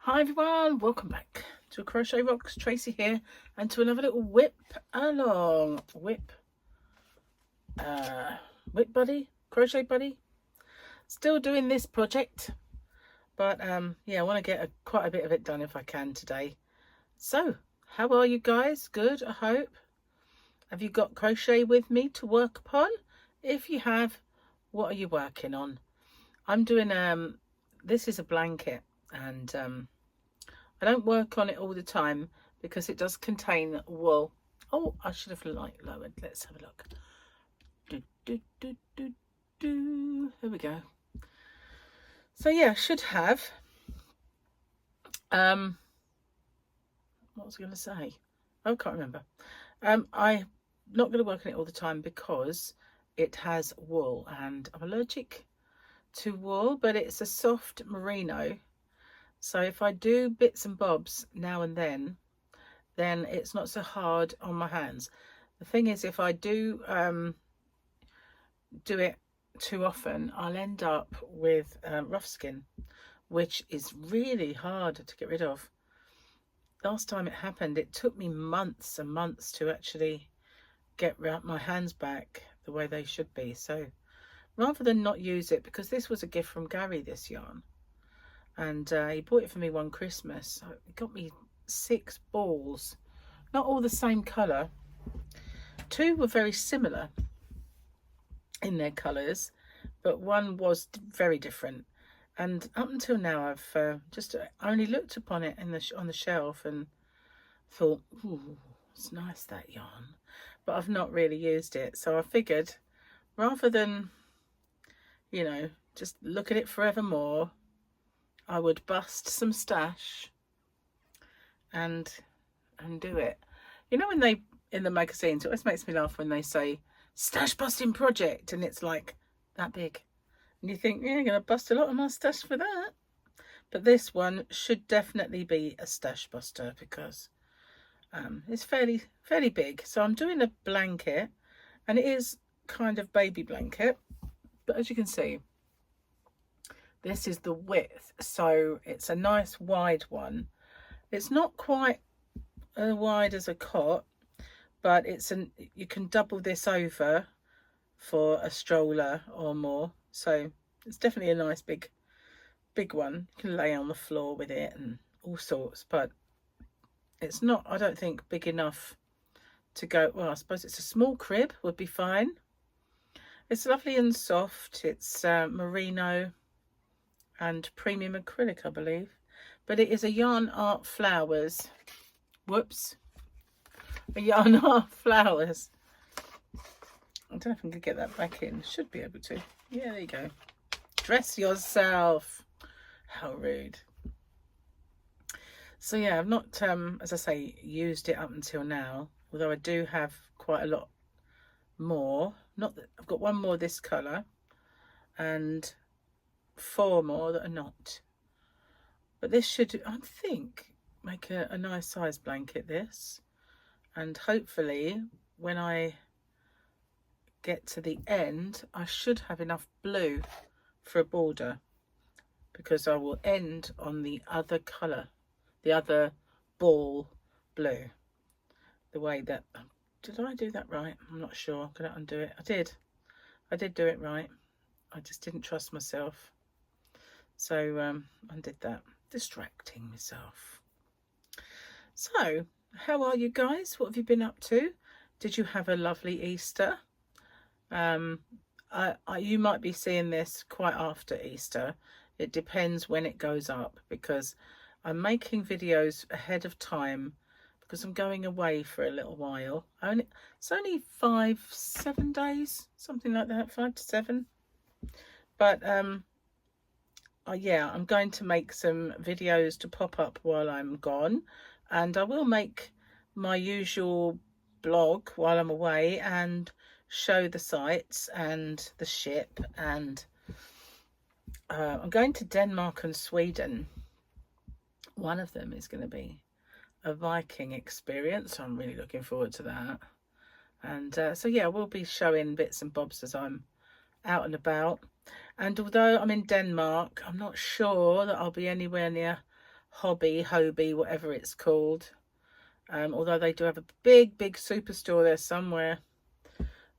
Hi everyone, welcome back to Crochet Rocks. Tracy here, and to another little whip along. Whip buddy, crochet buddy. Still doing this project, but yeah, I want to get quite a bit of it done if I can today. So, how are you guys? Good, I hope. Have you got crochet with me to work upon? If you have, what are you working on? I'm doing this is a blanket, and I don't work on it all the time because it does contain wool. Oh, I should have lowered. Let's have a look. Here we go. So yeah, I should have. What was I going to say? Oh, I can't remember. I'm not going to work on it all the time because it has wool, and I'm allergic to wool, but it's a soft merino. So if I do bits and bobs now and then it's not so hard on my hands. The thing is, if I do it too often, I'll end up with rough skin, which is really hard to get rid of. Last time it happened, it took me months and months to actually get my hands back the way they should be. So rather than not use it, because this was a gift from Gary, this yarn, and he bought it for me one Christmas. So he got me 6 balls, not all the same colour. 2 were very similar in their colours, but one was very different. And up until now, I've just only looked upon it on the shelf and thought, ooh, it's nice, that yarn, but I've not really used it. So I figured, rather than, you know, just look at it forevermore, I would bust some stash and do it. You know, when they, in the magazines, it always makes me laugh when they say stash busting project, and it's like that big, and you think, yeah, you're gonna bust a lot of my stash for that. But this one should definitely be a stash buster because it's fairly big. So I'm doing a blanket, and it is kind of baby blanket, but as you can see, this is the width, so it's a nice wide one. It's not quite as wide as a cot, but you can double this over for a stroller or more. So it's definitely a nice big one. You can lay on the floor with it and all sorts, but it's not, I don't think, big enough to go. Well, I suppose it's a small crib would be fine. It's lovely and soft. It's merino and premium acrylic, I believe, but it is a Yarn Art Flowers. Whoops, a Yarn Art Flowers. I don't know if I can get that back in. Should be able to. Yeah, there you go. Dress yourself. How rude. So yeah, I've not, as I say, used it up until now, although I do have quite a lot more. Not that I've got 1 more this colour and 4 more that are not, but this should, I think, make a nice size blanket, this. And hopefully when I get to the end, I should have enough blue for a border, because I will end on the other colour, the other ball blue. The way that, did I do that right? I'm not sure. I'm gonna undo it. I did do it right. I just didn't trust myself. So undid that, distracting myself. So how are you guys? What have you been up to? Did you have a lovely Easter? You might be seeing this quite after Easter. It depends when it goes up, because I'm making videos ahead of time because I'm going away for a little while. It's only 5-7 days, something like that, 5 to 7. But yeah, I'm going to make some videos to pop up while I'm gone, and I will make my usual blog while I'm away and show the sights and the ship. And I'm going to Denmark and Sweden. One of them is going to be a Viking experience. I'm really looking forward to that. And so yeah, we'll be showing bits and bobs as I'm out and about. And although I'm in Denmark, I'm not sure that I'll be anywhere near Hobby, whatever it's called. Although they do have a big superstore there somewhere.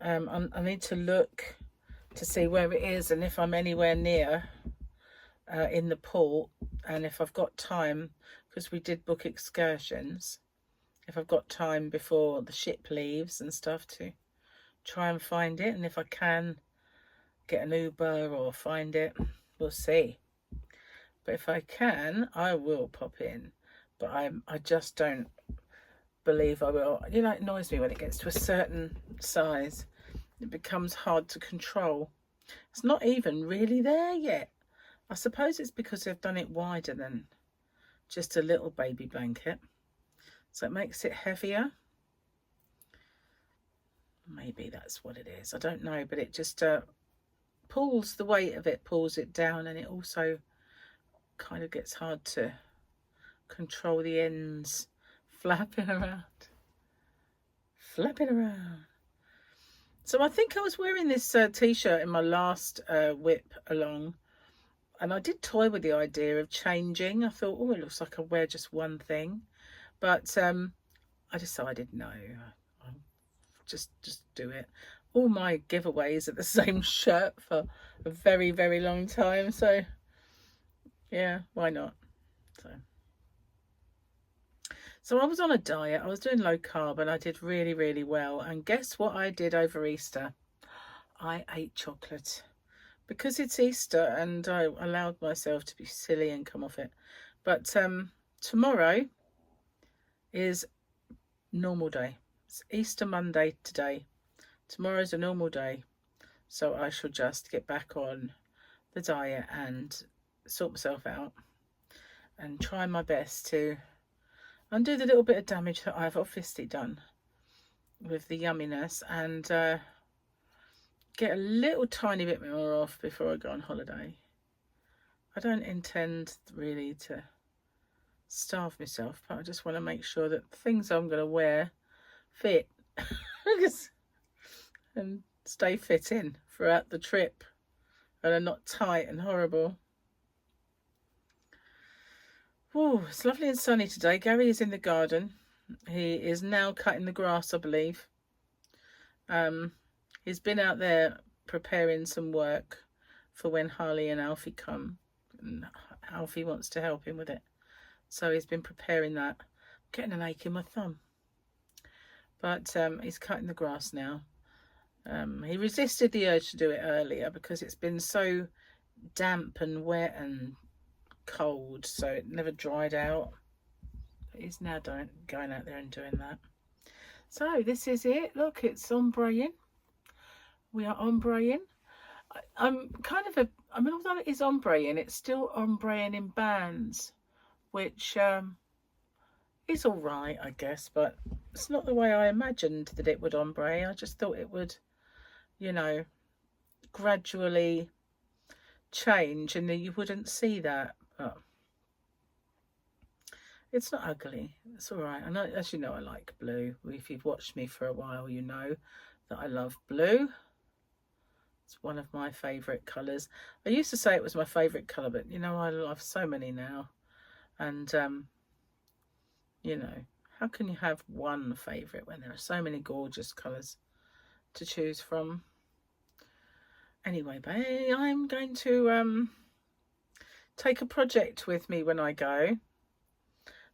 I need to look to see where it is and if I'm anywhere near in the port, and if I've got time, because we did book excursions, if I've got time before the ship leaves and stuff to try and find it, and if I can get an Uber or find it, we'll see. But if I can, I will pop in, but I just don't believe I will. You know, it annoys me when it gets to a certain size. It becomes hard to control. It's not even really there yet. I suppose it's because they've done it wider than just a little baby blanket, so it makes it heavier. Maybe that's what it is, I don't know, but it just pulls, the weight of it pulls it down, and it also kind of gets hard to control the ends flapping around. So I think I was wearing this t-shirt in my last WIP along, and I did toy with the idea of changing. I thought, oh, it looks like I wear just one thing, but I decided no, I'll just do it. All my giveaways are the same shirt for a very long time, so yeah, why not? So I was on a diet, I was doing low carb, and I did really well. And guess what I did over Easter? I ate chocolate. Because it's Easter, and I allowed myself to be silly and come off it. But tomorrow is normal day. It's Easter Monday today. Tomorrow's a normal day. So I shall just get back on the diet and sort myself out and try my best to undo the little bit of damage that I've obviously done with the yumminess, and get a little tiny bit more off before I go on holiday. I don't intend really to starve myself, but I just want to make sure that the things I'm going to wear fit and stay fit in throughout the trip and are not tight and horrible. Oh, it's lovely and sunny today. Gary is in the garden. He is now cutting the grass, I believe. He's been out there preparing some work for when Harley and Alfie come. And Alfie wants to help him with it. So he's been preparing that. I'm getting an ache in my thumb. But he's cutting the grass now. He resisted the urge to do it earlier because it's been so damp and wet and cold, so it never dried out. But he's now going out there and doing that. So this is it. Look, it's ombreing. We are ombreing. I'm kind of I mean, although it is ombreing, it's still ombreing in bands, which is all right, I guess, but it's not the way I imagined that it would ombre. I just thought it would, you know, gradually change and then you wouldn't see that. But it's not ugly. It's all right. And as you know, I like blue. If you've watched me for a while, you know that I love blue. It's one of my favourite colours. I used to say it was my favourite colour, but you know, I love so many now. And you know, how can you have one favourite when there are so many gorgeous colours to choose from? Anyway, babe, I'm going to take a project with me when I go.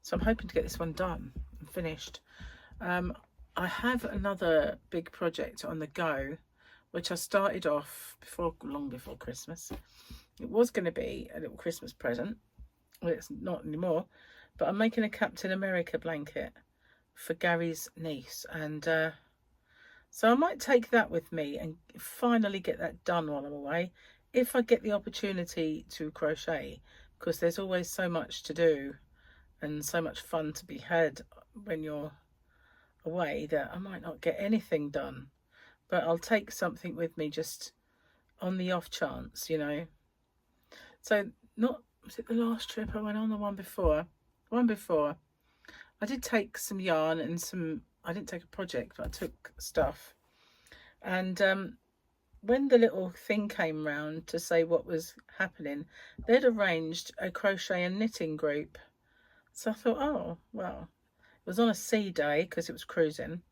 So I'm hoping to get this one done and finished. I have another big project on the go, which I started off long before Christmas. It was going to be a little Christmas present. Well, it's not anymore. But I'm making a Captain America blanket for Gary's niece. And so I might take that with me and finally get that done while I'm away. If I get the opportunity to crochet, because there's always so much to do and so much fun to be had when you're away that I might not get anything done. But I'll take something with me just on the off chance, you know. So was it the last trip I went on, the one before? I did take some yarn and I didn't take a project, but I took stuff. And when the little thing came round to say what was happening, they'd arranged a crochet and knitting group So I thought, oh, well, it was on a sea day because it was cruising.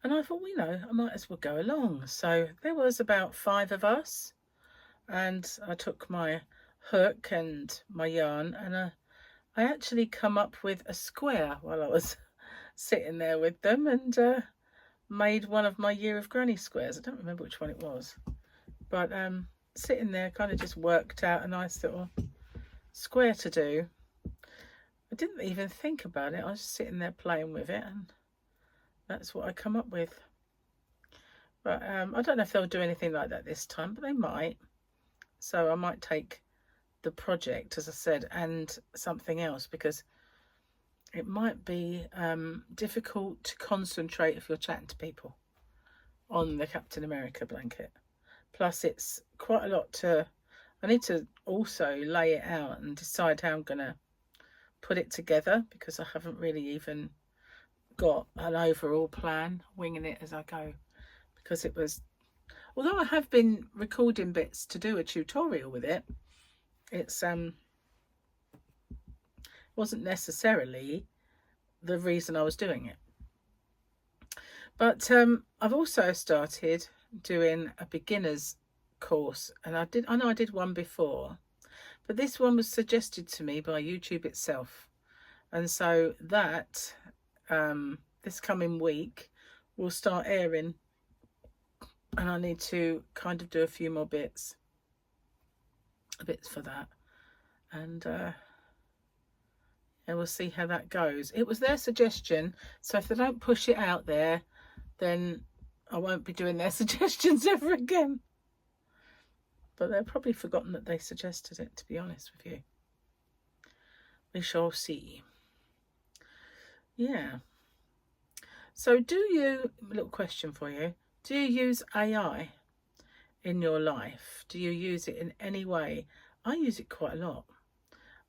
And I thought, well, you know, I might as well go along. So there was about 5 of us. And I took my hook and my yarn, and I actually come up with a square while I was sitting there with them, and made one of my Year of Granny squares. I don't remember which one it was, but sitting there kind of just worked out a nice little square to do. I didn't even think about it. I was just sitting there playing with it, and that's what I come up with. But I don't know if they'll do anything like that this time, but they might. So I might take the project, as I said, and something else, because it might be difficult to concentrate if you're chatting to people on the Captain America blanket. Plus, it's quite a lot to... I need to also lay it out and decide how I'm going to put it together, because I haven't really even got an overall plan, winging it as I go. Because it was... Although I have been recording bits to do a tutorial with it, it's wasn't necessarily the reason I was doing it. But I've also started doing a beginner's course, and I know I did one before, but this one was suggested to me by YouTube itself, and so that this coming week will start airing, and I need to kind of do a few more bits for that, and we'll see how that goes. It was their suggestion, so if they don't push it out there, then I won't be doing their suggestions ever again. But they've probably forgotten that they suggested it, to be honest with you. We shall see. Yeah. So a little question for you. Do you use AI in your life? Do you use it in any way? I use it quite a lot.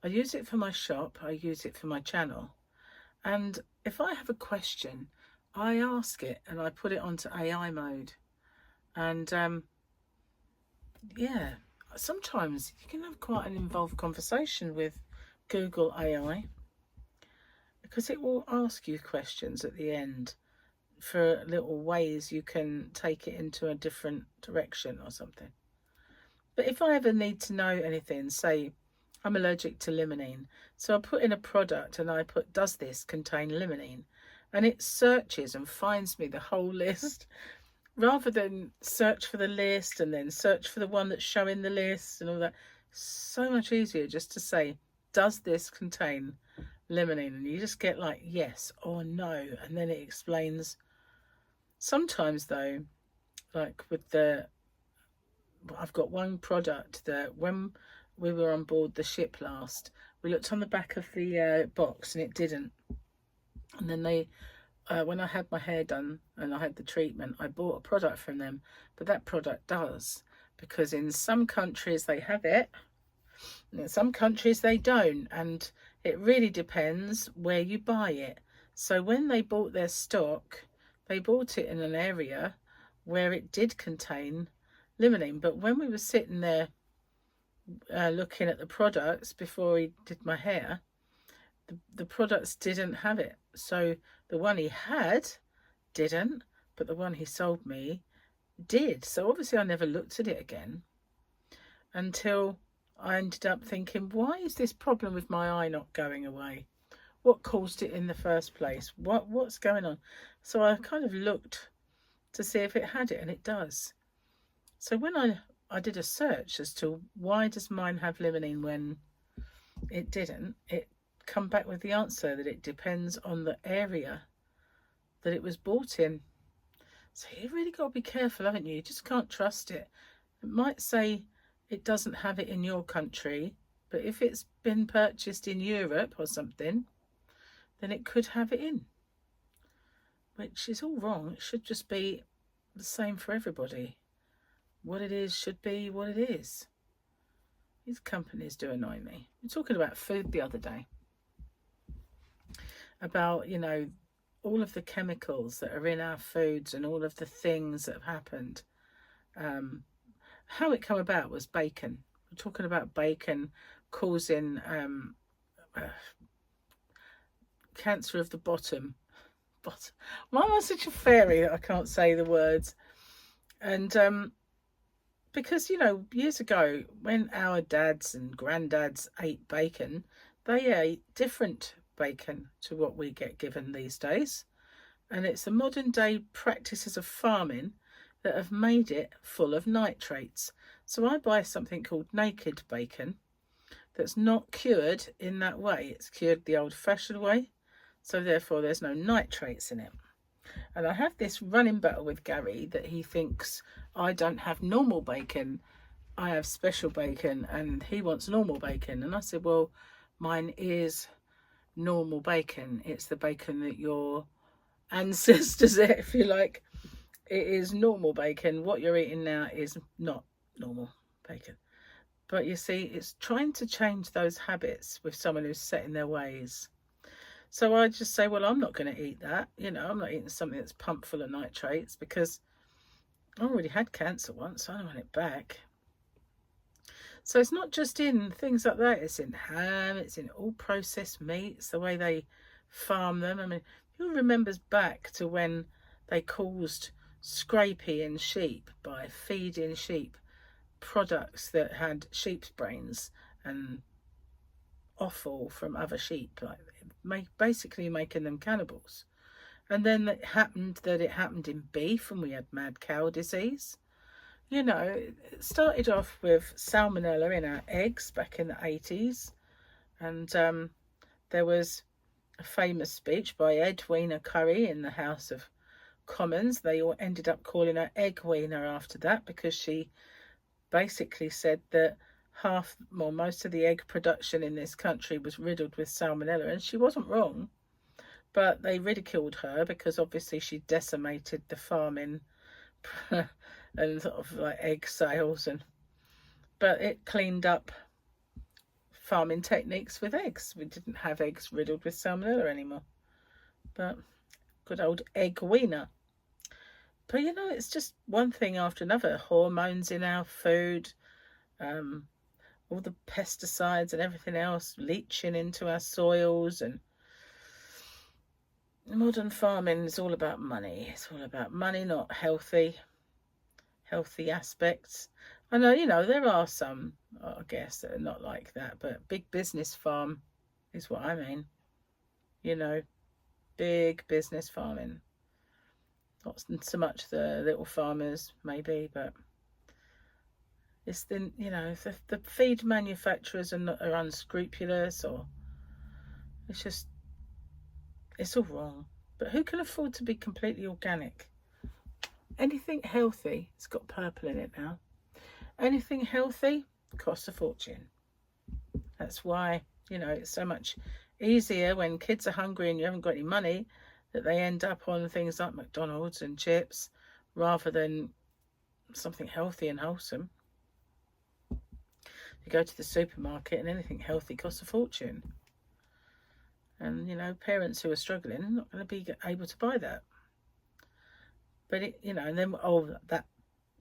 I use it for my shop. I use it for my channel. And if I have a question, I ask it and I put it onto AI mode. And yeah, sometimes you can have quite an involved conversation with Google AI, because it will ask you questions at the end for little ways you can take it into a different direction or something. But if I ever need to know anything, say I'm allergic to limonene, so I put in a product and I put, does this contain limonene? And it searches and finds me the whole list, rather than search for the list and then search for the one that's showing the list and all that. So much easier just to say, does this contain limonene? And you just get like yes or no, and then it explains. Sometimes though, like with I've got one product that when we were on board the ship last, we looked on the back of the box and it didn't. And then they, when I had my hair done and I had the treatment, I bought a product from them, but that product does, because in some countries they have it, and in some countries they don't, and it really depends where you buy it. So when they bought their stock, they bought it in an area where it did contain limonene, but when we were sitting there looking at the products before he did my hair, the products didn't have it. So the one he had didn't, but the one he sold me did. So obviously I never looked at it again until I ended up thinking, why is this problem with my eye not going away? What caused it in the first place? What's going on? So I kind of looked to see if it had it, and it does. So when I did a search as to why does mine have limonene when it didn't, it come back with the answer that it depends on the area that it was bought in. So you really got to be careful, haven't you? You just can't trust it. It might say it doesn't have it in your country, but if it's been purchased in Europe or something, then it could have it in, which is all wrong. It should just be the same for everybody. What it is should be what it is. These companies do annoy me. We were talking about food the other day, about, you know, all of the chemicals that are in our foods and all of the things that have happened. How it came about was bacon. We're talking about bacon causing cancer of the bottom. Why am I such a fairy that I can't say the words? And because, you know, years ago when our dads and granddads ate bacon, they ate different bacon to what we get given these days. And it's the modern day practices of farming that have made it full of nitrates. So I buy something called naked bacon that's not cured in that way. It's cured the old-fashioned way, so therefore there's no nitrates in it. And I have this running battle with Gary that he thinks I don't have normal bacon, I have special bacon, and he wants normal bacon. And I said, well, mine is normal bacon. It's the bacon that your ancestors ate, if you like. It is normal bacon. What you're eating now is not normal bacon. But you see, it's trying to change those habits with someone who's set in their ways. So I just say, well, I'm not going to eat that. You know, I'm not eating something that's pumped full of nitrates because I already had cancer once. So I don't want it back. So it's not just in things like that. It's in ham. It's in all processed meats, the way they farm them. I mean, who remembers back to when they caused scrapie in sheep by feeding sheep products that had sheep's brains and offal from other sheep, like basically making them cannibals. And then it happened in beef, and we had mad cow disease. You know, it started off with salmonella in our eggs back in the 80s, and there was a famous speech by Edwina Currie in the House of Commons. They all ended up calling her Egg Weiner after that, because she basically said that most of the egg production in this country was riddled with salmonella, and she wasn't wrong. But they ridiculed her because obviously she decimated the farming and sort of like egg sales, but it cleaned up farming techniques with eggs. We didn't have eggs riddled with salmonella anymore. But good old Egg Weiner. But you know, it's just one thing after another. Hormones in our food, all the pesticides and everything else leaching into our soils, and modern farming is all about money. It's all about money, not healthy aspects. I know, you know, there are some, I guess, that are not like that, but big business farm is what I mean. You know, big business farming. Not so much the little farmers, maybe, but it's the, you know, the feed manufacturers are unscrupulous, or it's all wrong. But who can afford to be completely organic? Anything healthy, it's got purple in it now. Anything healthy costs a fortune. That's why, you know, it's so much easier when kids are hungry and you haven't got any money, that they end up on things like McDonald's and chips rather than something healthy and wholesome. You go to the supermarket and anything healthy costs a fortune. And, you know, parents who are struggling are not going to be able to buy that. But, it, you know, and then, that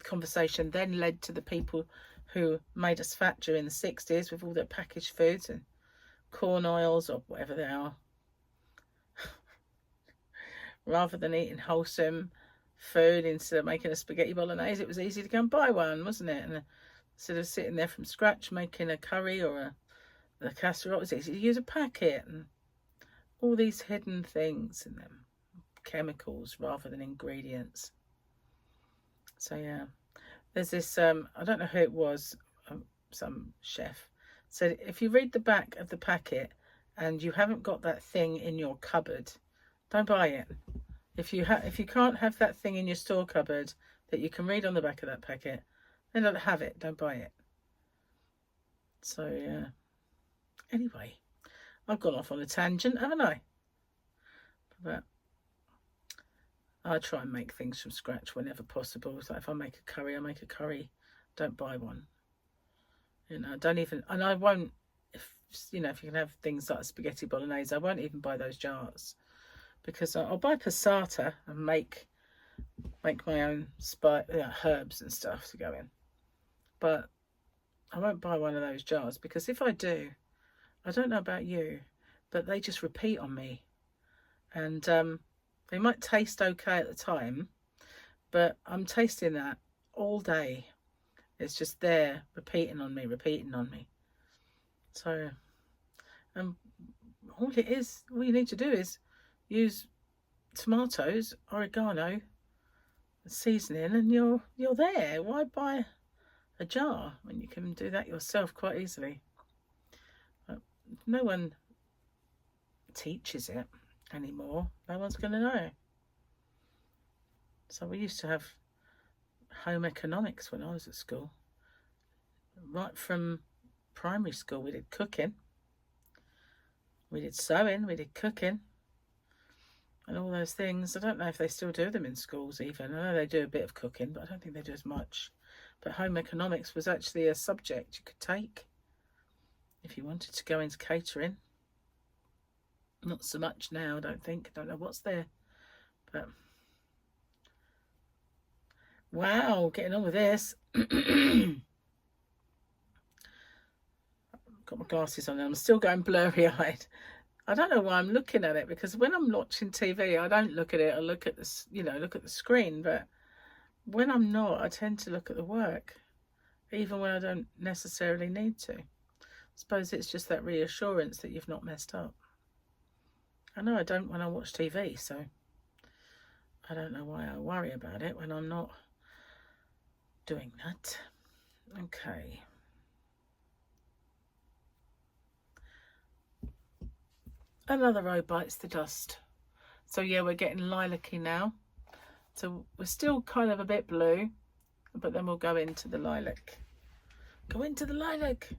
conversation then led to the people who made us fat during the 60s with all their packaged foods and corn oils or whatever they are. Rather than eating wholesome food, instead of making a spaghetti bolognese, it was easy to go and buy one, wasn't it? And instead of sitting there from scratch making a curry or a casserole, it was easy to use a packet, and all these hidden things in them, chemicals rather than ingredients. So yeah, there's this, I don't know who it was, some chef said, if you read the back of the packet and you haven't got that thing in your cupboard, don't buy it. If you can't have that thing in your store cupboard that you can read on the back of that packet, then don't have it, don't buy it. So yeah, anyway, I've gone off on a tangent, haven't I? But I try and make things from scratch whenever possible. So if I make a curry, I make a curry. Don't buy one. You know, and I won't, if you can have things like spaghetti bolognese, I won't even buy those jars, because I'll buy passata and make my own herbs and stuff to go in. But I won't buy one of those jars, because if I do, I don't know about you, but they just repeat on me. And they might taste okay at the time, but I'm tasting that all day. It's just there, repeating on me. So, all you need to do is use tomatoes, oregano, seasoning, and you're there. Why buy a jar when you can do that yourself quite easily? But no one teaches it anymore. No one's going to know. So we used to have home economics when I was at school. Right from primary school, we did cooking, we did sewing, we did cooking, and all those things. I don't know if they still do them in schools even. I know they do a bit of cooking, but I don't think they do as much. But home economics was actually a subject you could take if you wanted to go into catering. Not so much now, I don't think. I don't know what's there. But wow, getting on with this. Got my glasses on and I'm still going blurry-eyed. I don't know why I'm looking at it, because when I'm watching TV, I don't look at it. I look at this, look at the screen. But when I'm not, I tend to look at the work, even when I don't necessarily need to. I suppose it's just that reassurance that you've not messed up. I know I don't when I watch TV, so I don't know why I worry about it when I'm not doing that. Okay. Another row bites the dust. So yeah, we're getting lilac-y now. So we're still kind of a bit blue, but then we'll go into the lilac. Go into the lilac.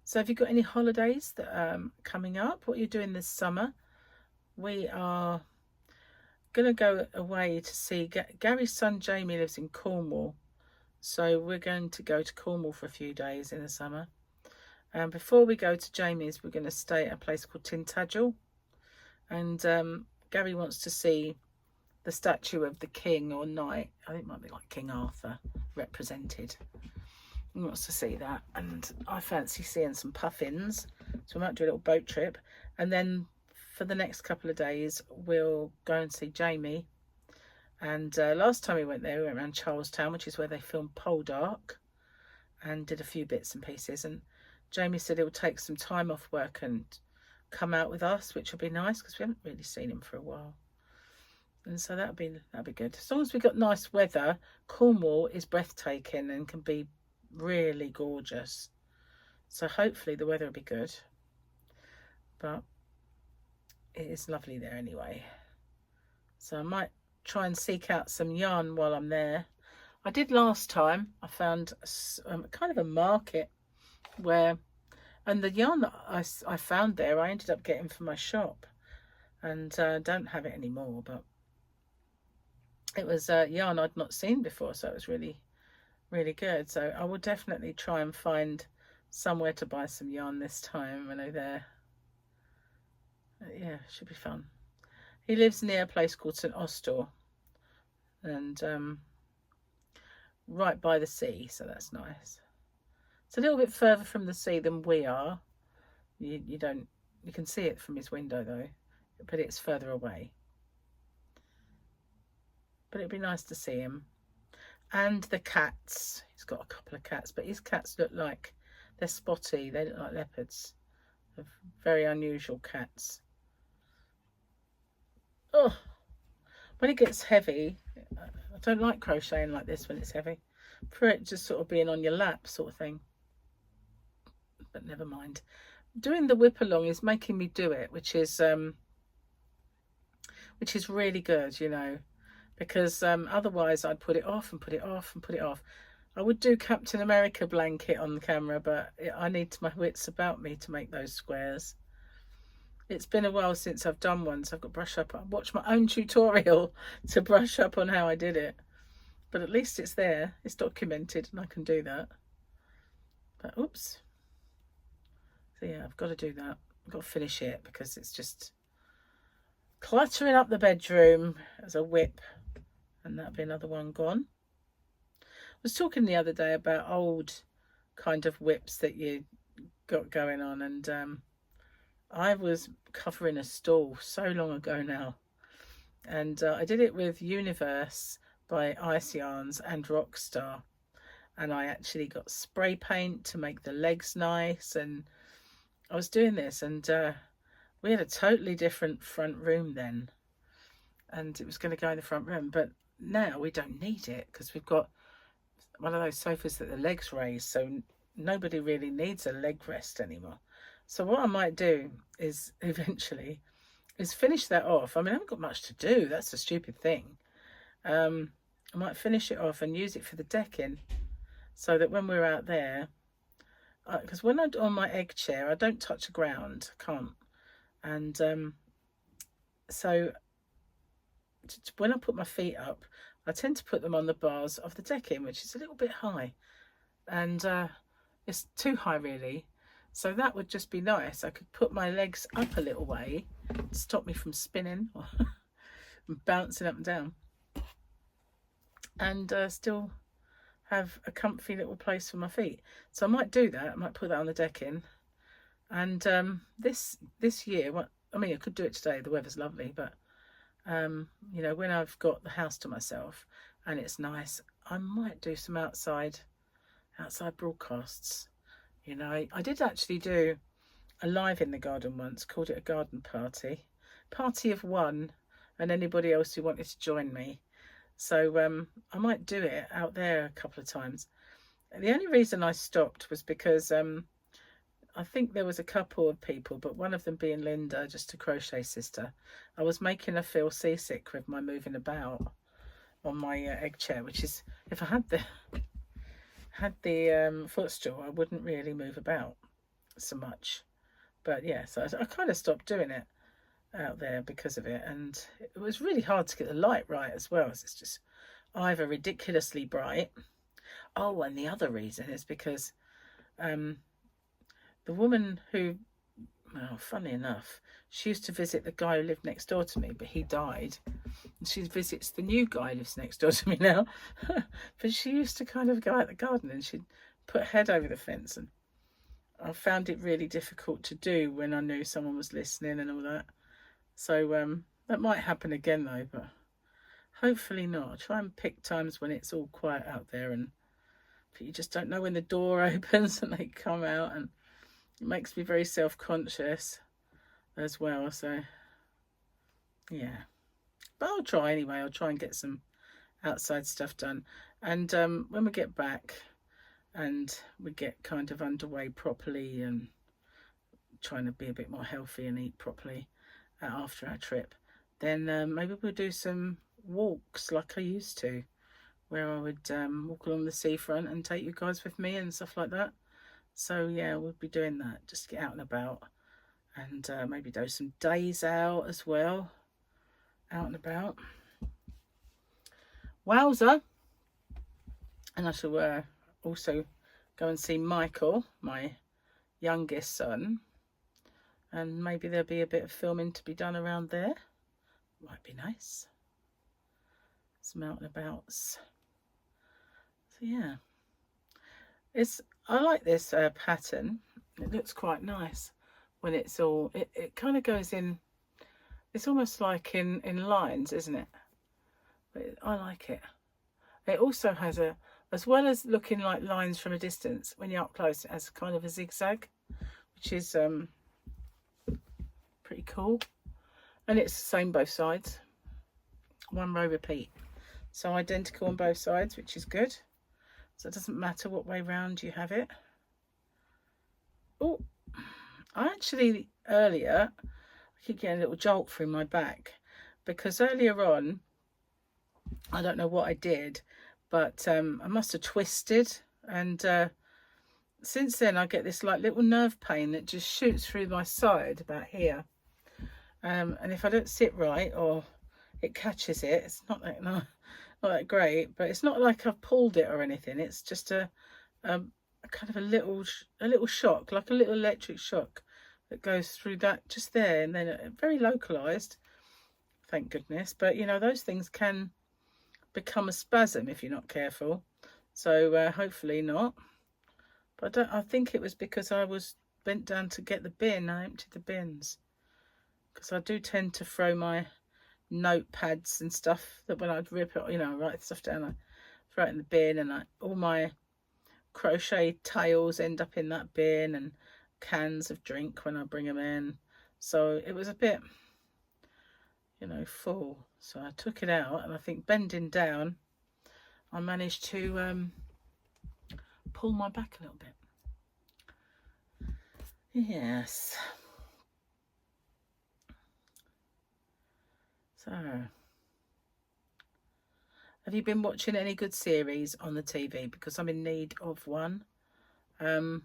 So have you got any holidays that are coming up? What are you doing this summer? We are going to go away to see Gary's son Jamie lives in Cornwall. So we're going to go to Cornwall for a few days in the summer. And before we go to Jamie's, we're going to stay at a place called Tintagel. And Gary wants to see the statue of the king or knight. I think it might be like King Arthur represented. He wants to see that. And I fancy seeing some puffins. So we might do a little boat trip. And then for the next couple of days, we'll go and see Jamie. And last time we went there, we went around Charlestown, which is where they filmed Poldark, and did a few bits and pieces. And Jamie said he'll take some time off work and come out with us, which will be nice because we haven't really seen him for a while. And so that'll be good. As long as we got nice weather. Cornwall is breathtaking and can be really gorgeous. So hopefully the weather will be good. But it is lovely there anyway. So I might try and seek out some yarn while I'm there. I did last time. I found kind of a market where, and the yarn that I found there, I ended up getting for my shop, and don't have it anymore, but it was yarn I'd not seen before, so it was really, really good. So I will definitely try and find somewhere to buy some yarn this time when I'm there. Yeah, should be fun. He lives near a place called St Austell, and right by the sea, so that's nice. It's a little bit further from the sea than we are. You can see it from his window though, but it's further away. But it'd be nice to see him. And the cats. He's got a couple of cats, but his cats look like they're spotty. They look like leopards. They're very unusual cats. Oh, when it gets heavy, I don't like crocheting like this when it's heavy. I prefer it just sort of being on your lap sort of thing. But never mind. Doing the whip along is making me do it, which is really good, because otherwise I'd put it off and put it off and put it off. I would do Captain America blanket on the camera, but I need my wits about me to make those squares. It's been a while since I've done one, so I've got to brush up. I watched my own tutorial to brush up on how I did it. But at least it's there. It's documented and I can do that. But oops. So yeah, I've got to do that. I've got to finish it because it's just cluttering up the bedroom as a whip. And that'll be another one gone. I was talking the other day about old kind of whips that you got going on. And I was covering a stall so long ago now, and I did it with Universe by Ice Yarns and Rockstar, and I actually got spray paint to make the legs nice, and I was doing this, and we had a totally different front room then, and it was going to go in the front room, but now we don't need it because we've got one of those sofas that the legs raise, so nobody really needs a leg rest anymore. So what I might do is eventually is finish that off. I mean, I haven't got much to do. That's a stupid thing. I might finish it off and use it for the decking, so that when we're out there, because when I'm on my egg chair, I don't touch the ground. I can't. And so when I put my feet up, I tend to put them on the bars of the decking, which is a little bit high, and it's too high really. So that would just be nice. I could put my legs up a little way to stop me from spinning or bouncing up and down, and still have a comfy little place for my feet. So I might do that. I might put that on the decking. And this year, well, I mean, I could do it today. The weather's lovely, but you know, when I've got the house to myself and it's nice, I might do some outside broadcasts. You know, I did actually do a live in the garden once, called it a garden party of one, and anybody else who wanted to join me. So I might do it out there a couple of times. The only reason I stopped was because I think there was a couple of people, but one of them being Linda, just a crochet sister, I was making her feel seasick with my moving about on my egg chair, which is, if I had the footstool, I wouldn't really move about so much. But yeah, so I kind of stopped doing it out there because of it, and it was really hard to get the light right as well. It's just either ridiculously bright. Oh, and the other reason is because the woman who, well, funny enough, she used to visit the guy who lived next door to me, but he died. And she visits the new guy who lives next door to me now. But she used to kind of go out the garden and she'd put her head over the fence, and I found it really difficult to do when I knew someone was listening and all that. So that might happen again though, but hopefully not. I'll try and pick times when it's all quiet out there, and but you just don't know when the door opens and they come out, and it makes me very self-conscious as well. So yeah, but I'll try anyway. I'll try and get some outside stuff done, and when we get back and we get kind of underway properly and trying to be a bit more healthy and eat properly after our trip, then maybe we'll do some walks like I used to, where I would walk along the seafront and take you guys with me and stuff like that. So yeah, we'll be doing that, just get out and about, and maybe do some days out as well, out and about. Wowza. And I shall also go and see Michael, my youngest son, and maybe there'll be a bit of filming to be done around there. Might be nice. Some out and abouts. So yeah, I like this pattern. It looks quite nice when it's all, it kind of goes in, it's almost like in lines, isn't it? But I like it. It also has as well as looking like lines from a distance, when you're up close, it has kind of a zigzag, which is pretty cool. And it's the same both sides. One row repeat. So identical on both sides, which is good. So it doesn't matter what way round you have it. Oh, I actually, earlier, I keep getting a little jolt through my back, because earlier on, I don't know what I did, but I must have twisted, and since then I get this like little nerve pain that just shoots through my side about here, and if I don't sit right or it catches it, it's not that great, but it's not like I've pulled it or anything. It's just a kind of a little shock, like a little electric shock that goes through that just there, and then very localized, thank goodness. But you know, those things can become a spasm if you're not careful, so hopefully not. But I think it was because I went down to get the bin. I emptied the bins. Because I do tend to throw my notepads and stuff, that when I'd rip it, you know, write stuff down, I throw it in the bin, and all my crochet tails end up in that bin, and cans of drink when I bring them in. So it was a bit, you know, full. So I took it out, and I think bending down, I managed to pull my back a little bit. Yes. So, have you been watching any good series on the TV? Because I'm in need of one. I'm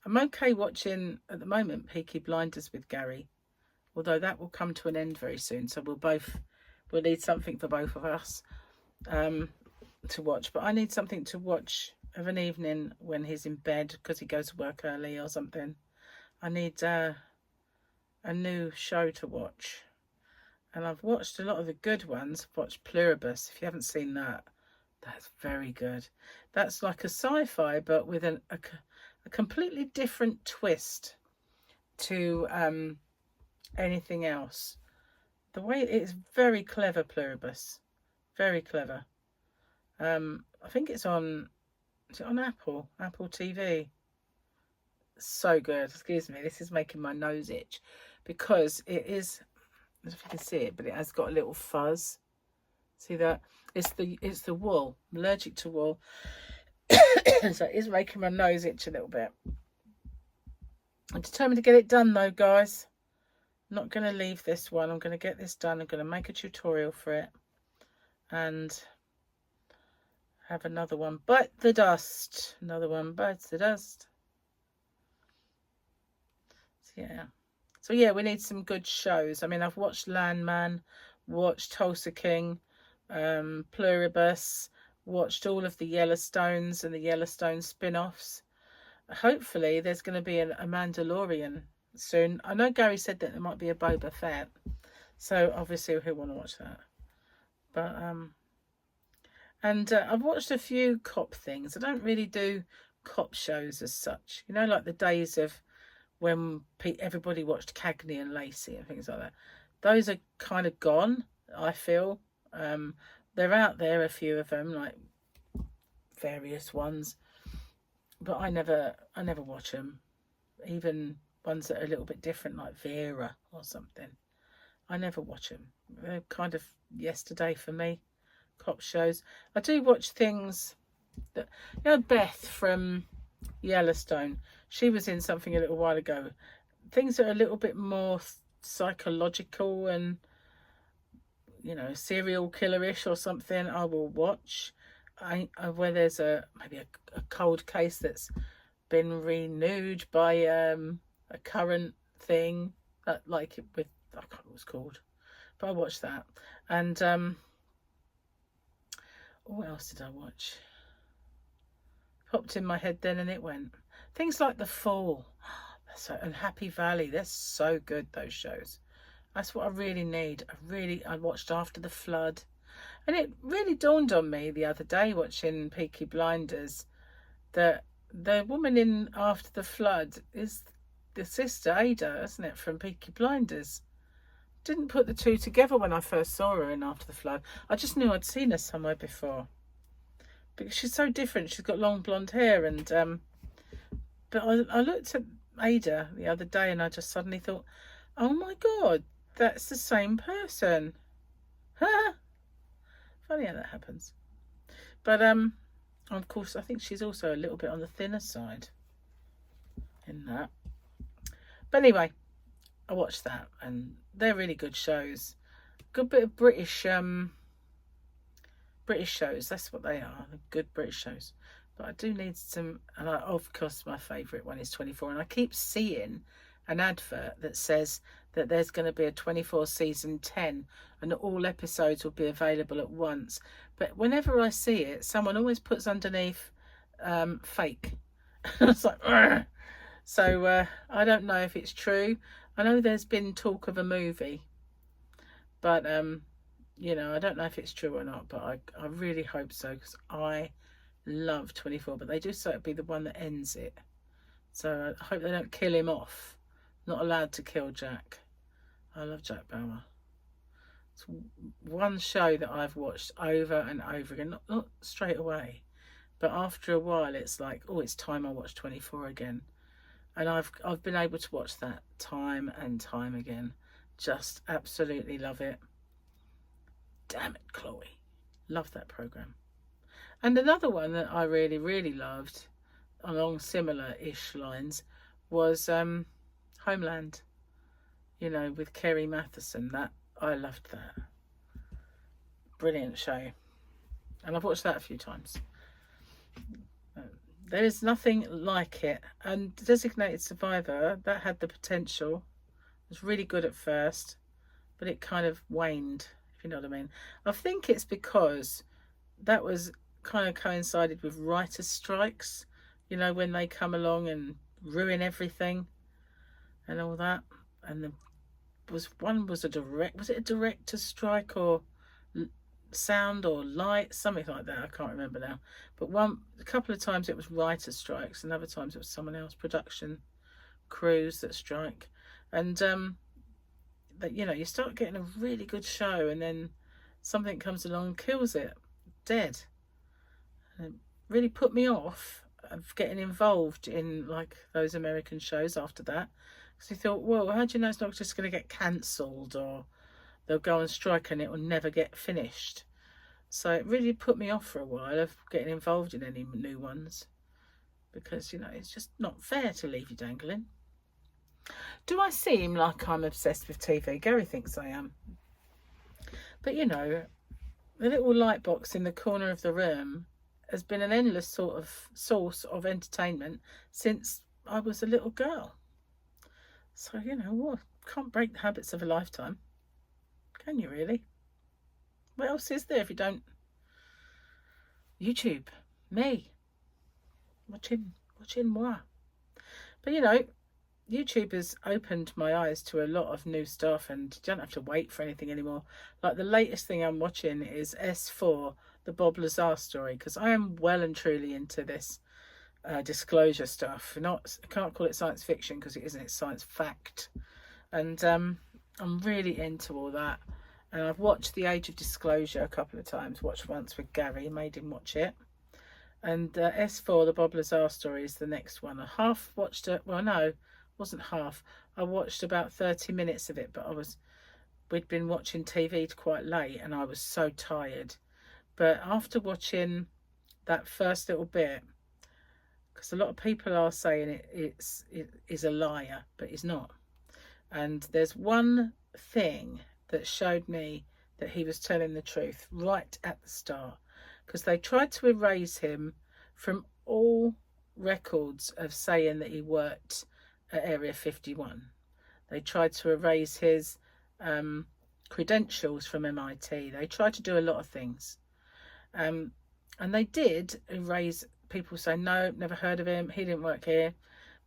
okay watching, at the moment, Peaky Blinders with Gary. Although that will come to an end very soon. So we'll need something for both of us to watch. But I need something to watch of an evening when he's in bed because he goes to work early or something. I need a new show to watch. And I've watched a lot of the good ones. I've watched Pluribus. If you haven't seen that, that's very good. That's like a sci-fi, but with a completely different twist to anything else. The way it's very clever, Pluribus. Very clever. I think it's on, is it on Apple TV? So good. Excuse me, this is making my nose itch because it is, I don't know if you can see it, but it has got a little fuzz. See that? It's the wool. I'm allergic to wool. So it is making my nose itch a little bit. I'm determined to get it done though, guys. I'm not going to leave this one. I'm going to get this done. I'm going to make a tutorial for it. And have another one bite the dust. Another one bites the dust. So yeah, we need some good shows. I mean, I've watched Landman, watched Tulsa King, Pluribus, watched all of the Yellowstones and the Yellowstone spin-offs. Hopefully there's going to be a Mandalorian soon. I know Gary said that there might be a Boba Fett, so obviously he'll want to watch that. But I've watched a few cop things. I don't really do cop shows as such, you know, like the days of when everybody watched Cagney and Lacey and things like that. Those are kind of gone, I feel. They're out there, a few of them, like various ones, but I never watch them. Even ones that are a little bit different, like Vera or something, I never watch them. They're kind of yesterday for me, cop shows. I do watch things that, you know, Beth from Yellowstone, she was in something a little while ago. Things that are a little bit more psychological and, you know, serial killer-ish or something, I will watch. Where there's maybe a cold case that's been renewed by a current thing, that like with, I can't remember what it's called, but I watched that. And what else did I watch? Popped in my head then and it went. Things like The Fall and Happy Valley, they're so good, those shows. That's what I really need. I watched After the Flood, and it really dawned on me the other day watching Peaky Blinders that the woman in After the Flood is the sister Ada, isn't it, from Peaky Blinders? Didn't put the two together when I first saw her in After the Flood. I just knew I'd seen her somewhere before, because she's so different. She's got long blonde hair, and but I looked at Ada the other day and I just suddenly thought, oh my god, that's the same person. Huh? Funny how that happens. But of course I think she's also a little bit on the thinner side in that. But anyway, I watched that and they're really good shows. Good bit of British shows, that's what they are, good British shows. But I do need some, and of course my favourite one is 24, and I keep seeing an advert that says that there's going to be a 24 season 10 and all episodes will be available at once. But whenever I see it, someone always puts underneath fake. It's like, Urgh! So I don't know if it's true. I know there's been talk of a movie, but you know, I don't know if it's true or not, but I really hope so, because I love 24, but they do say it'll be the one that ends it. So I hope they don't kill him off. Not allowed to kill Jack. I love Jack Bauer. It's one show that I've watched over and over again. Not straight away, but after a while it's like, oh, it's time I watch 24 again. And I've been able to watch that time and time again. Just absolutely love it. Damn it, Chloe. Love that program. And another one that I really, really loved, along similar-ish lines, was Homeland. You know, with Kerry Matheson. That I loved that. Brilliant show. And I've watched that a few times. There is nothing like it. And Designated Survivor, that had the potential. It was really good at first, but it kind of waned, if you know what I mean. I think it's because that was kind of coincided with writers' strikes, you know, when they come along and ruin everything and all that. And was it a director's strike or sound or light, something like that? I can't remember now. But a couple of times it was writers' strikes, and other times it was someone else, production crews that strike. And that, you know, you start getting a really good show, and then something comes along and kills it dead. And it really put me off of getting involved in like those American shows after that, because you thought, well, how do you know it's not just going to get cancelled, or they'll go on strike and it will never get finished? So it really put me off for a while of getting involved in any new ones, because, you know, it's just not fair to leave you dangling. Do I seem like I'm obsessed with TV? Gary thinks I am. But, you know, the little light box in the corner of the room has been an endless sort of source of entertainment since I was a little girl. So, you know, what? Can't break the habits of a lifetime. Can you really? What else is there if you don't? YouTube. Me. Watching moi. But, you know, YouTube has opened my eyes to a lot of new stuff, and you don't have to wait for anything anymore. Like the latest thing I'm watching is S4, the Bob Lazar story, because I am well and truly into this disclosure stuff. I can't call it science fiction because it isn't. It's science fact. And I'm really into all that. And I've watched The Age of Disclosure a couple of times. Watched once with Gary, made him watch it. And S4, the Bob Lazar story, is the next one. I half watched it. Well, no, wasn't half. I watched about 30 minutes of it, but we'd been watching TV quite late and I was so tired. But after watching that first little bit, because a lot of people are saying it is a liar, but he's not. And there's one thing that showed me that he was telling the truth right at the start, because they tried to erase him from all records of saying that he worked at Area 51. They tried to erase his credentials from MIT. They tried to do a lot of things. And they did erase people saying, no, never heard of him, he didn't work here.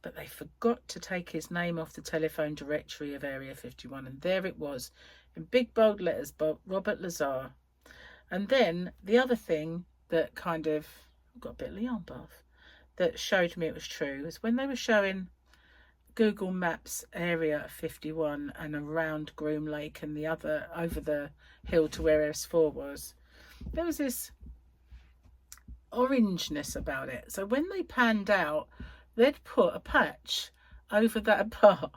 But they forgot to take his name off the telephone directory of Area 51. And there it was, in big bold letters, Robert Lazar. And then the other thing that kind of got a bit of Leon buff, that showed me it was true, is when they were showing Google Maps Area 51 and around Groom Lake and the other over the hill to where S4 was, there was this orangeness about it. So when they panned out, they'd put a patch over that part.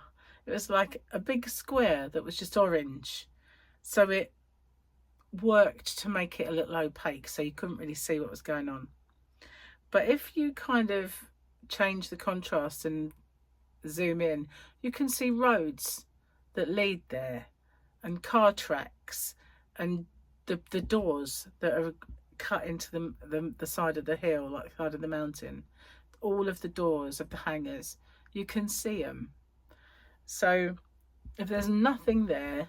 It was like a big square that was just orange. So it worked to make it a little opaque, so you couldn't really see what was going on. But if you kind of change the contrast and zoom in, you can see roads that lead there, and car tracks, and the doors that are cut into the side of the hill, like the side of the mountain. All of the doors of the hangars, you can see them. So if there's nothing there,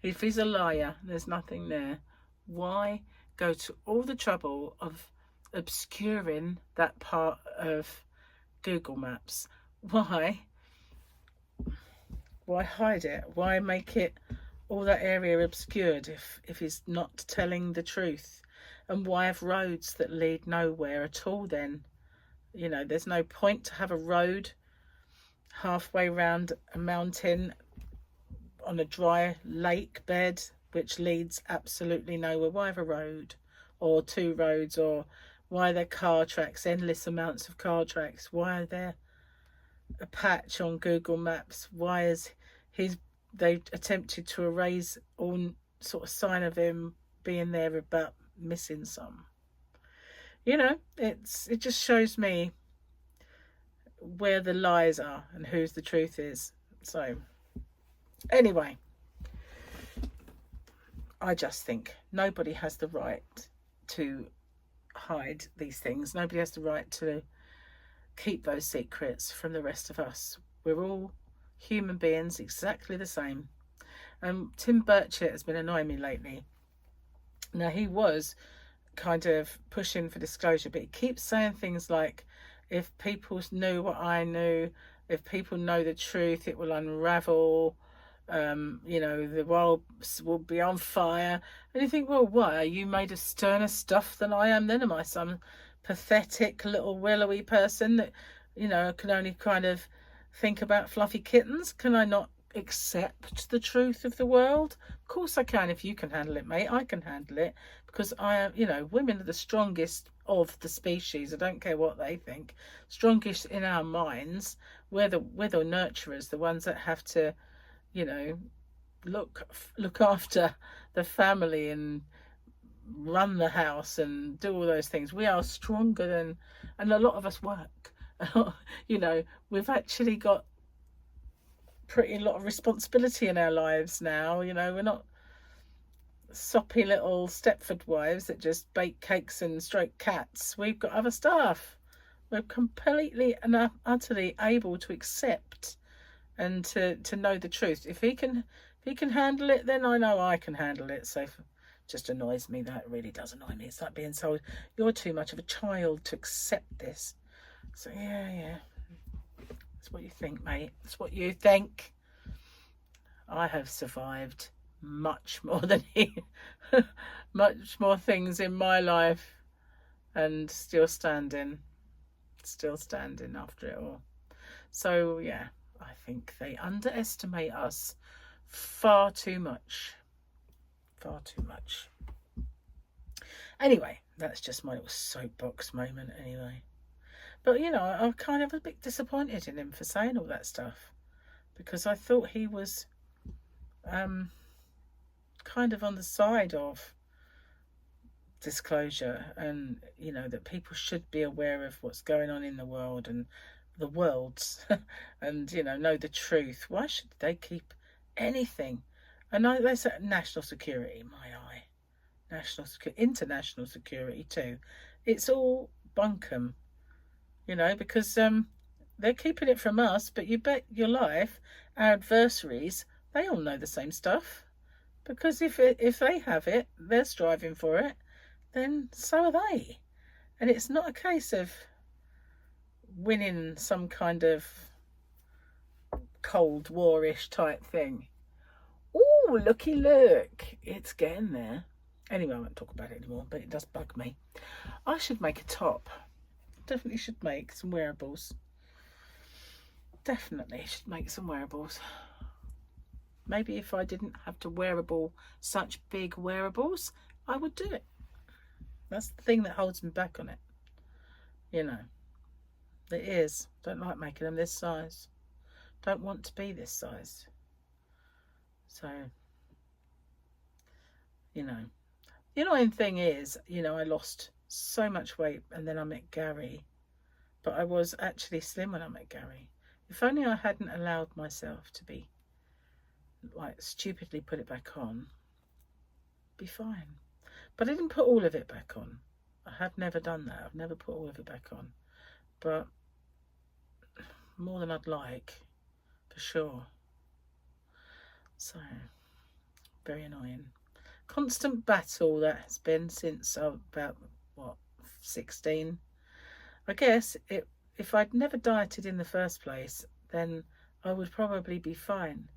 if he's a liar, there's nothing there, why go to all the trouble of obscuring that part of Google Maps? Why hide it? Why make it all that area obscured if he's not telling the truth? and why have roads that lead nowhere at all then? You know, there's no point to have a road halfway round a mountain on a dry lake bed which leads absolutely nowhere. Why have a road or two roads? Or why are there car tracks, endless amounts of car tracks? Why are there a patch on Google Maps? Why is they attempted to erase all sort of sign of him being there about missing some? You know, it just shows me where the lies are and whose the truth is. So anyway, I just think nobody has the right to hide these things. Nobody has the right to keep those secrets from the rest of us. We're all human beings, exactly the same. And Tim Burchett has been annoying me lately. Now, he was kind of pushing for disclosure, but he keeps saying things like, if people knew what I knew, if people know the truth, it will unravel. You know, the world will be on fire. And you think, well, why? Are you made of sterner stuff than I am then? Am I some pathetic little willowy person that, you know, can only kind of think about fluffy kittens? Can I not accept the truth of the world? Of course I can. If you can handle it, mate, I can handle it, because I am, you know, women are the strongest of the species. I don't care what they think. Strongest in our minds. We're the nurturers, the ones that have to, you know, look after the family and run the house and do all those things. We are stronger than, and a lot of us work. You know, we've actually got pretty lot of responsibility in our lives now. You know, we're not soppy little Stepford wives that just bake cakes and stroke cats. We've got other stuff. We're completely and utterly able to accept and to know the truth. If he can handle it, then I know I can handle it. So it just annoys me. That really does annoy me. It's like being told you're too much of a child to accept this. So yeah, that's what you think, mate. That's what you think. I have survived much more than he, much more things in my life, and still standing after it all. So yeah, I think they underestimate us far too much. Anyway, that's just my little soapbox moment anyway. But, you know, I'm kind of a bit disappointed in him for saying all that stuff, because I thought he was kind of on the side of disclosure, and, you know, that people should be aware of what's going on in the world and the worlds and, you know the truth. Why should they keep anything? And they say national security, my eye. National security, international security too. It's all bunkum. You know, because they're keeping it from us, but you bet your life our adversaries, they all know the same stuff. Because if they have it, they're striving for it, then so are they. And it's not a case of winning some kind of Cold War-ish type thing. Oh, looky look, it's getting there. Anyway, I won't talk about it anymore, but it does bug me. I should make a top. Definitely should make some wearables. Definitely should make some wearables. Maybe if I didn't have to wearable such big wearables, I would do it. That's the thing that holds me back on it. You know, it is. Don't like making them this size. Don't want to be this size. So, you know, the annoying thing is, you know, I lost so much weight and then I met Gary, but I was actually slim when I met Gary. If only I hadn't allowed myself to be like stupidly put it back on, be fine. But I didn't put all of it back on. I have never done that. I've never put all of it back on, but more than I'd like, for sure. So very annoying. Constant battle that has been since about, what, 16. I guess if I'd never dieted in the first place, then I would probably be fine.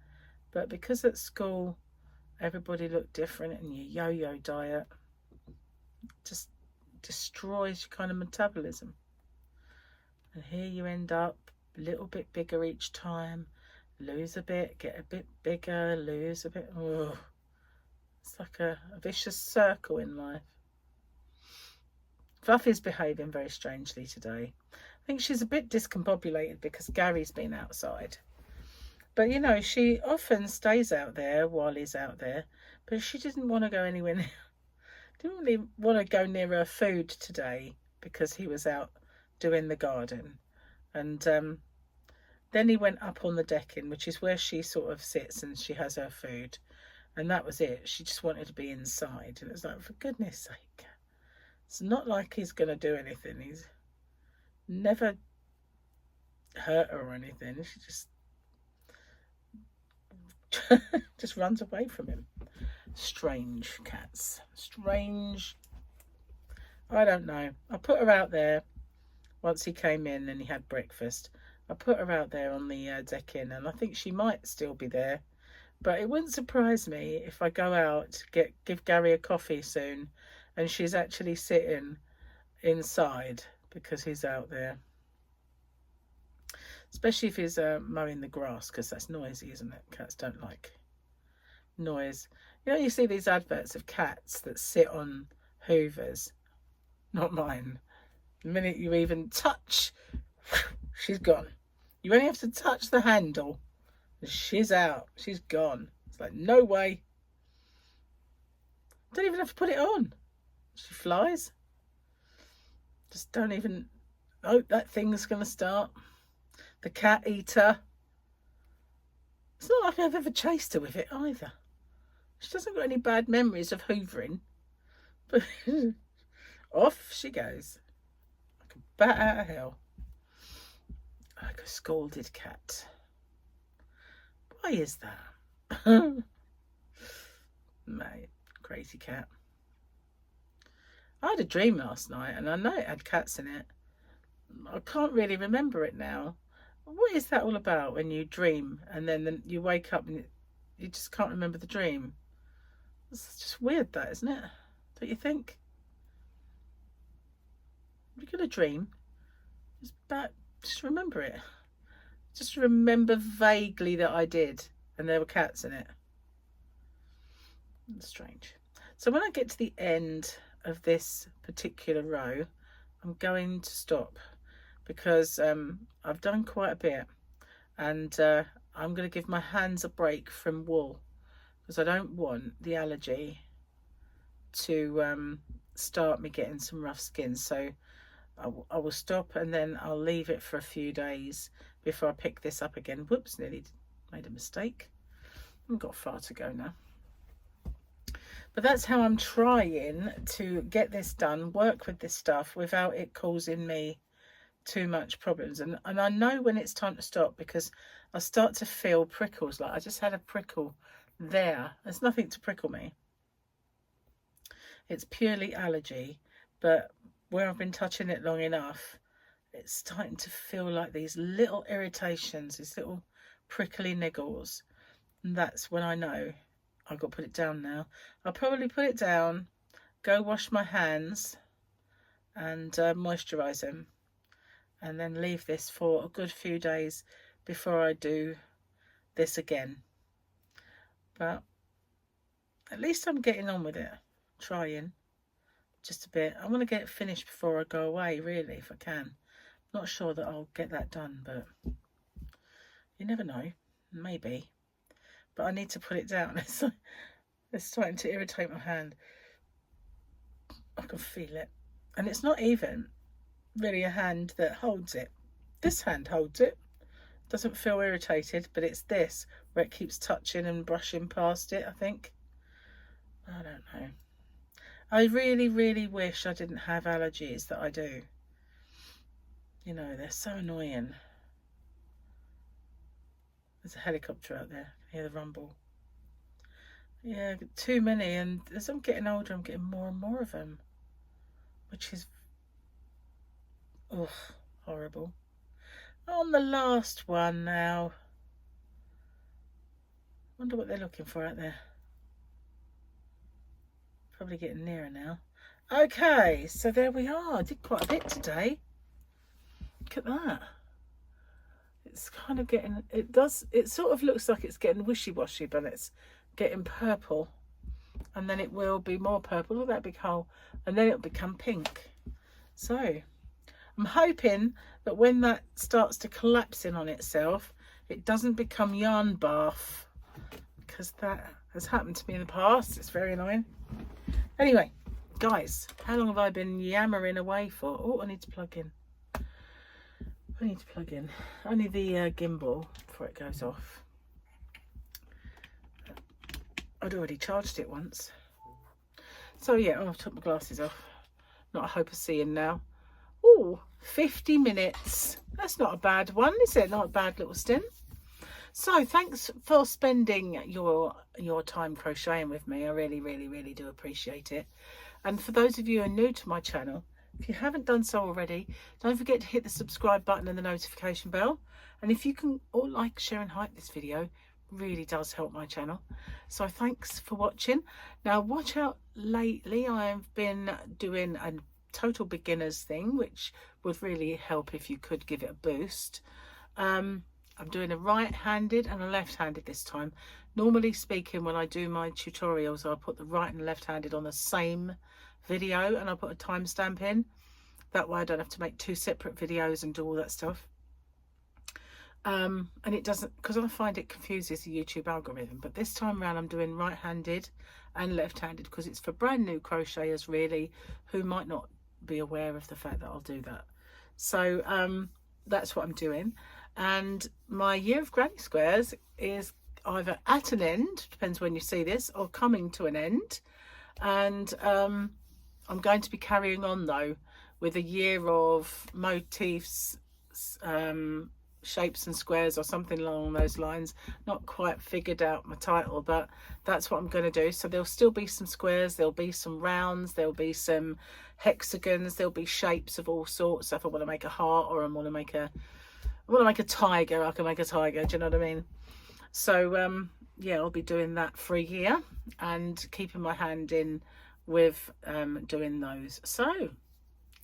But because at school everybody looked different and you yo-yo diet, just destroys your kind of metabolism. And here you end up a little bit bigger each time. Lose a bit, get a bit bigger, lose a bit. Oh, it's like a vicious circle in life. Fluffy's behaving very strangely today. I think she's a bit discombobulated because Gary's been outside. But, you know, she often stays out there while he's out there. But she didn't want to go anywhere near, didn't really want to go near her food today because he was out doing the garden. And then he went up on the decking, which is where she sort of sits and she has her food. And that was it. She just wanted to be inside. And it was like, for goodness sake. It's not like he's going to do anything. He's never hurt her or anything. She just runs away from him. Strange cats. Strange. I don't know. I put her out there once he came in and he had breakfast. I put her out there on the decking, and I think she might still be there. But it wouldn't surprise me if I go out to give Gary a coffee soon and she's actually sitting inside because he's out there. Especially if he's mowing the grass, because that's noisy, isn't it? Cats don't like noise. You know, you see these adverts of cats that sit on hoovers. Not mine. The minute you even touch, she's gone. You only have to touch the handle and she's out. She's gone. It's like, no way. Don't even have to put it on. She flies. Just don't even... Oh, that thing's going to start. The cat eater. It's not like I've ever chased her with it either. She doesn't got any bad memories of hoovering. But off she goes. Like a bat out of hell. Like a scalded cat. Why is that? Mate, crazy cat. I had a dream last night and I know it had cats in it. I can't really remember it now. What is that all about when you dream and then you wake up and you just can't remember the dream? It's just weird, that, isn't it? Don't you think? You're going to dream. Just remember it. Just remember vaguely that I did and there were cats in it. It's strange. So when I get to the end of this particular row, I'm going to stop because I've done quite a bit, and I'm going to give my hands a break from wool because I don't want the allergy to start me getting some rough skin. So I will stop and then I'll leave it for a few days before I pick this up again. Whoops, nearly made a mistake. I've got far to go now. But that's how I'm trying to get this done, work with this stuff without it causing me too much problems. And I know when it's time to stop because I start to feel prickles. Like I just had a prickle there. There's nothing to prickle me. It's purely allergy. But where I've been touching it long enough, it's starting to feel like these little irritations, these little prickly niggles. And that's when I know I've got to put it down now. I'll probably put it down, go wash my hands and moisturise them, and then leave this for a good few days before I do this again. But at least I'm getting on with it, trying just a bit. I want to get it finished before I go away, really, if I can. Not sure that I'll get that done, but you never know, maybe. But I need to put it down. It's starting to irritate my hand. I can feel it. And it's not even really a hand that holds it. This hand holds it. Doesn't feel irritated, but it's this where it keeps touching and brushing past it, I think. I don't know. I really, really wish I didn't have allergies that I do. You know, they're so annoying. There's a helicopter out there. I can hear the rumble. Yeah, too many. And as I'm getting older, I'm getting more and more of them. Which is... ugh, horrible. On the last one now. Wonder what they're looking for out there. Probably getting nearer now. Okay, so there we are. I did quite a bit today. Look at that. It's kind of getting, it sort of looks like it's getting wishy-washy, but it's getting purple. And then it will be more purple. Look at that big hole. And then it'll become pink. So I'm hoping that when that starts to collapse in on itself, it doesn't become yarn bath, because that has happened to me in the past. It's very annoying. Anyway, guys, how long have I been yammering away for? Oh, I need to plug in. Only the gimbal before it goes off. I'd already charged it once. So yeah, I've took my glasses off. Not a hope of seeing now. Oh, 50 minutes. That's not a bad one, is it? Not a bad little stint. So thanks for spending your time crocheting with me. I really, really, really do appreciate it. And for those of you who are new to my channel, if you haven't done so already, don't forget to hit the subscribe button and the notification bell. And if you can all like, share and hype this video, really does help my channel. So thanks for watching. Now watch out, lately I've been doing a total beginners thing, which would really help if you could give it a boost. I'm doing a right-handed and a left-handed this time. Normally speaking, when I do my tutorials, I'll put the right and left-handed on the same video, and I'll put a timestamp in. That way I don't have to make two separate videos and do all that stuff. And it doesn't, because I find it confuses the YouTube algorithm. But this time around I'm doing right-handed and left-handed, because it's for brand new crocheters really, who might not be aware of the fact that I'll do that. So that's what I'm doing. And my year of granny squares is either at an end, depends when you see this, or coming to an end. And I'm going to be carrying on though with a year of motifs, shapes and squares, or something along those lines. Not quite figured out my title, but that's what I'm going to do. So there'll still be some squares, there'll be some rounds, there'll be some hexagons, there'll be shapes of all sorts. So if I want to make a heart, or I want to make a tiger, I can make a tiger. Do you know what I mean? So yeah, I'll be doing that for a year and keeping my hand in with doing those. So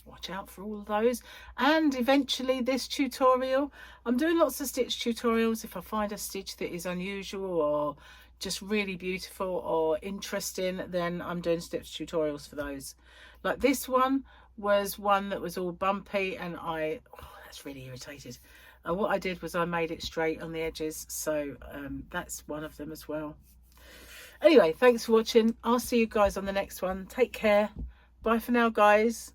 watch out for all of those. And eventually this tutorial, I'm doing lots of stitch tutorials. If I find a stitch that is unusual or just really beautiful or interesting, then I'm doing stitch tutorials for those. Like this one was one that was all bumpy, and that's really irritated. And what I did was I made it straight on the edges. So that's one of them as well. Anyway, thanks for watching. I'll see you guys on the next one. Take care. Bye for now, guys.